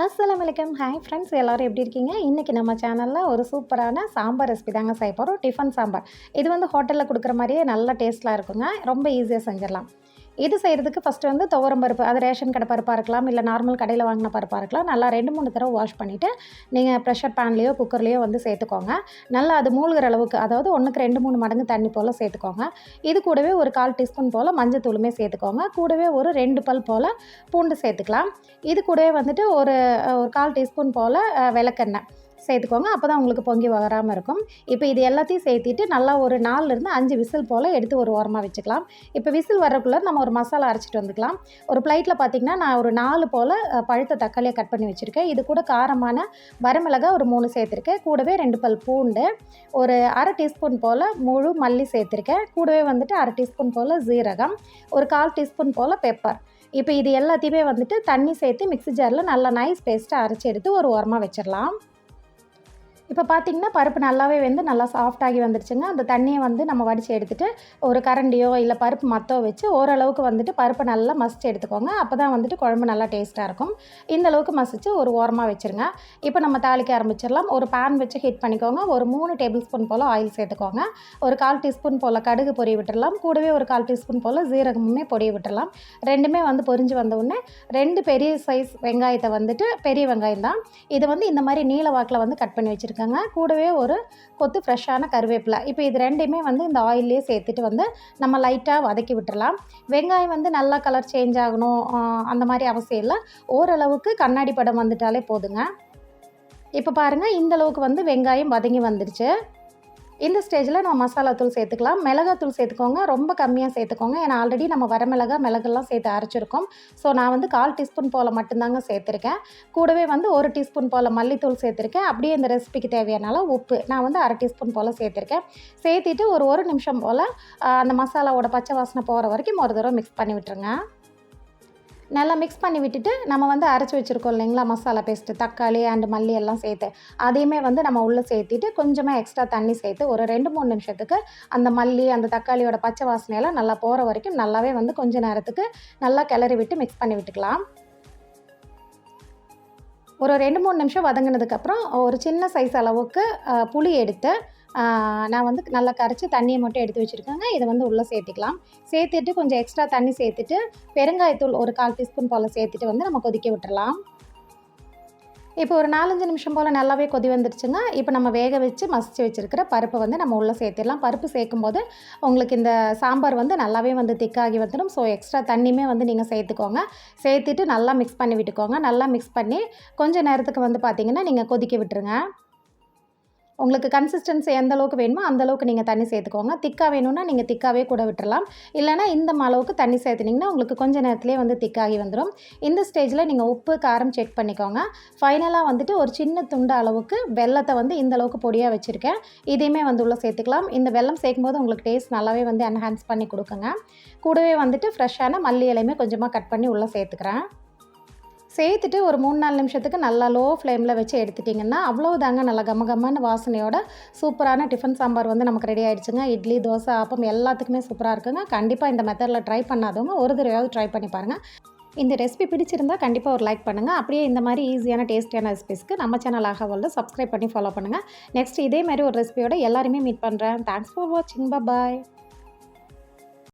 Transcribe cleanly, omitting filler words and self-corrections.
அஸ்ஸலாமு அலைக்கும். Hi friends, எல்லோரும் எப்படி இருக்கீங்க? இன்றைக்கி நம்ம சேனலில் ஒரு சூப்பரான சாம்பார் ரெசிபி தாங்க செய்ய போகிறோம். டிஃபன் சாம்பார். இது வந்து ஹோட்டலில் கொடுக்குற மாதிரியே நல்ல டேஸ்ட்டில் இருக்குங்க. ரொம்ப ஈஸியாக செஞ்சிடலாம். இது செய்கிறதுக்கு ஃபஸ்ட்டு வந்து துவரம் பருப்பு, அது ரேஷன் கடை பருப்பாக இருக்கலாம், இல்லை நார்மல் கடையில் வாங்கின பருப்பாக இருக்கலாம். நல்லா 2-3 தடவை வாஷ் பண்ணிவிட்டு நீங்கள் ப்ரெஷர் பேன்லேயோ குக்கர்லேயோ வந்து சேர்த்துக்கோங்க. நல்லா அது மூழ்கிற அளவுக்கு, அதாவது 1க்கு 2-3 மடங்கு தண்ணி போல் சேர்த்துக்கோங்க. இது கூடவே ஒரு 1/4 டீஸ்பூன் போல் மஞ்சத்தூளுமே சேர்த்துக்கோங்க. கூடவே ஒரு 2 பல் போல் பூண்டு சேர்த்துக்கலாம். இது கூடவே வந்துட்டு ஒரு 1/4 டீஸ்பூன் போல் விளக்கெண்ணெய் சேர்த்துக்கோங்க. அப்போ தான் உங்களுக்கு பொங்கி வராமல் இருக்கும். இப்போ இது எல்லாத்தையும் சேர்த்திட்டு நல்லா ஒரு 4லேருந்து 5 விசில் போல் எடுத்து ஒரு ஓரமாக வச்சுக்கலாம். இப்போ விசில் வர்றதுக்குள்ளே நம்ம ஒரு மசாலா அரைச்சிட்டு வந்துக்கலாம். ஒரு பிளேட்டில் பார்த்திங்கன்னா நான் ஒரு 4 போல் பழுத்த தக்காளியை கட் பண்ணி வச்சுருக்கேன். இது கூட காரமான வரமிளகாய் ஒரு 3 சேர்த்துருக்கேன். கூடவே 2 பல் பூண்டு, ஒரு 1/2 டீஸ்பூன் போல் முழு மல்லி சேர்த்துருக்கேன். கூடவே வந்துட்டு 1/2 டீஸ்பூன் போல் ஜீரகம், ஒரு 1/4 டீஸ்பூன் போல் பெப்பர். இப்போ இது எல்லாத்தையுமே வந்துட்டு தண்ணி சேர்த்து மிக்ஸி ஜாரில் நல்லா நைஸ் பேஸ்ட்டாக அரைச்சி எடுத்து ஒரு ஓரமாக வச்சிடலாம். இப்போ பார்த்திங்கன்னா பருப்பு நல்லாவே வெந்து நல்லா சாஃப்டாகி வந்துடுச்சுங்க. அந்த தண்ணியை வந்து நம்ம வடித்து எடுத்துகிட்டு ஒரு கரண்டியோ இல்லை பருப்பு மத்தோ வச்சு ஓரளவுக்கு வந்துட்டு பருப்பை நல்லா மசிச்சு எடுத்துக்கோங்க. அப்போ தான் வந்துட்டு குழம்பு நல்லா டேஸ்ட்டாக இருக்கும். இந்த அளவுக்கு மசிச்சு ஒரு ஓரமாக வச்சுருங்க. இப்போ நம்ம தாளிக்க ஆரம்பிச்சிடலாம். ஒரு பேன் வச்சு ஹீட் பண்ணிக்கோங்க. ஒரு 3 டேபிள் ஸ்பூன் போல் ஆயில் சேர்த்துக்கோங்க. ஒரு 1/4 டீஸ்பூன் போல் கடுகு பொரிய விட்டுடலாம். கூடவே ஒரு 1/4 டீஸ்பூன் போல் ஜீரகமுமே பொரிய விட்டுடலாம். ரெண்டுமே வந்து பொரிஞ்சு வந்த உடனே 2 பெரிய சைஸ் வெங்காயத்தை வந்துட்டு, பெரிய வெங்காயம் தான் இது வந்து இந்த மாதிரி நீல வாக்கில் வந்து கட் பண்ணி வச்சுருக்கேன். கூடவே ஒரு கொத்து ஃப்ரெஷ்ஷான கருவேப்பிலை. இப்போ இது ரெண்டையுமே வந்து இந்த ஆயிலே சேர்த்துட்டு வந்து நம்ம லைட்டாக வதக்கி விட்டுறலாம். வெங்காயம் வந்து நல்லா கலர் சேஞ்ச் ஆகணும் அந்த மாதிரி அவசியம் இல்லை. ஓரளவுக்கு கண்ணாடி படம் வந்துட்டாலே போதுங்க. இப்போ பாருங்கள், இந்த அளவுக்கு வந்து வெங்காயம் வதங்கி வந்துடுச்சு. இந்த ஸ்டேஜில் நம்ம மசாலா தூள் சேர்த்துக்கலாம். மிளகாத்தூள் சேர்த்துக்கோங்க. ரொம்ப கம்மியாக சேர்த்துக்கோங்க. ஏன்னா ஆல்ரெடி நம்ம மிளகெல்லாம் சேர்த்து அரைச்சிருக்கோம். ஸோ நான் வந்து 1/4 டீஸ்பூன் போல் மட்டும்தாங்க சேர்த்துருக்கேன். கூடவே வந்து 1 டீஸ்பூன் போல் மல்லித்தூள் சேர்த்துருக்கேன். அப்படியே இந்த ரெசிபிக்கு தேவையான உப்பு நான் வந்து 1/2 டீஸ்பூன் போல் சேர்த்துருக்கேன். சேர்த்துட்டு ஒரு நிமிஷம் போல் அந்த மசாலாவோட பச்சை வாசனை போகிற வரைக்கும் ஒரு தடவை மிக்ஸ் பண்ணி விட்டுருங்க. நல்லா மிக்ஸ் பண்ணி விட்டுட்டு நம்ம வந்து அரைச்சி வச்சுருக்கோம் இல்லைங்களா மசாலா பேஸ்ட்டு, தக்காளி அண்டு மல்லி எல்லாம் சேர்த்து அதையுமே வந்து நம்ம உள்ளே சேர்த்திட்டு கொஞ்சமாக எக்ஸ்ட்ரா தண்ணி சேர்த்து ஒரு 2-3 நிமிஷத்துக்கு அந்த மல்லி அந்த தக்காளியோட பச்சை வாசனையெல்லாம் நல்லா போகிற வரைக்கும் நல்லாவே வந்து கொஞ்ச நேரத்துக்கு நல்லா கிளறி விட்டு மிக்ஸ் பண்ணி விட்டுக்கலாம். ஒரு 2-3 நிமிஷம் வதங்கினதுக்கப்புறம் ஒரு சின்ன சைஸ் அளவுக்கு புளி எடுத்து நான் வந்து நல்லா கரைச்சி தண்ணியை மட்டும் எடுத்து வச்சுருக்கேங்க. இதை வந்து உள்ளே சேர்த்துக்கலாம். சேர்த்துட்டு கொஞ்சம் எக்ஸ்ட்ரா தண்ணி சேர்த்துட்டு பெருங்காயத்தூள் ஒரு 1/4 டீஸ்பூன் போல் சேர்த்துட்டு வந்து நம்ம கொதிக்க விட்டுறலாம். இப்போ ஒரு 4-5 நிமிஷம் போல் நல்லாவே கொதி வந்துடுச்சுங்க. இப்போ நம்ம வேக வச்சு மசிச்சு வச்சுருக்கிற பருப்பை வந்து நம்ம உள்ளே சேர்த்துடலாம். பருப்பு சேர்க்கும்போது உங்களுக்கு இந்த சாம்பார் வந்து நல்லாவே வந்து திக்காகி வந்துடும். ஸோ எக்ஸ்ட்ரா தண்ணியுமே வந்து நீங்கள் சேர்த்துக்கோங்க. சேர்த்துட்டு நல்லா மிக்ஸ் பண்ணி விட்டுக்கோங்க. நல்லா மிக்ஸ் பண்ணி கொஞ்சம் நேரத்துக்கு வந்து பார்த்திங்கன்னா நீங்கள் கொதிக்க விட்டுருங்க. உங்களுக்கு கன்சிஸ்டன்சி எந்த அளவுக்கு வேணுமோ அந்தளவுக்கு நீங்கள் தண்ணி சேர்த்துக்கோங்க. திக்காக வேணும்னா நீங்கள் திக்காகவே கூட விட்டுறலாம். இல்லைனா இந்த அளவுக்கு தண்ணி சேர்த்துனிங்கன்னா உங்களுக்கு கொஞ்சம் நேரத்துலேயே வந்து திக்காகி வந்துடும். இந்த ஸ்டேஜில் நீங்கள் உப்பு காரம் செக் பண்ணிக்கோங்க. ஃபைனலாக வந்துட்டு ஒரு சின்ன துண்டு அளவுக்கு வெல்லத்தை வந்து இந்த அளவுக்கு பொடியாக வச்சுருக்கேன். இதையுமே வந்து உள்ளே சேர்த்துக்கலாம். இந்த வெல்லம் சேர்க்கும்போது உங்களுக்கு டேஸ்ட் நல்லாவே வந்து என்ஹான்ஸ் பண்ணி கொடுக்குங்க. கூடவே வந்துட்டு ஃப்ரெஷ்ஷான மல்லி இலையுமே கொஞ்சமாக கட் பண்ணி உள்ளே சேர்த்துக்கிறேன். சேர்த்துட்டு ஒரு 3-4 நிமிஷத்துக்கு நல்லா லோ ஃப்ளேமில் வச்சு எடுத்துட்டிங்கன்னா அவ்வளோதாங்க. நல்லா கமகமான வாசனையோட சூப்பரான டிஃபன் சாம்பார் வந்து நமக்கு ரெடி ஆகிடுச்சுங்க. இட்லி, தோசை, ஆப்பம் எல்லாத்துக்குமே சூப்பராக இருக்குங்க. கண்டிப்பாக இந்த மெத்தடில் ட்ரை பண்ணாதவங்க ஒரு தடவையாவது ட்ரை பண்ணி பாருங்கள். இந்த ரெசிபி பிடிச்சிருந்தா கண்டிப்பாக ஒரு லைக் பண்ணுங்கள். அப்படியே இந்த மாதிரி ஈஸியான டேஸ்டியான ரெசிபிஸ்க்கு நம்ம சேனல் ஆகவல்ல சப்ஸ்கிரைப் பண்ணி ஃபாலோ பண்ணுங்கள். நெக்ஸ்ட் இதே மாதிரி ஒரு ரெசிபியோட எல்லாருமே மீட் பண்ணுறேன். தேங்க்ஸ் ஃபார் வாட்சிங். பாய்.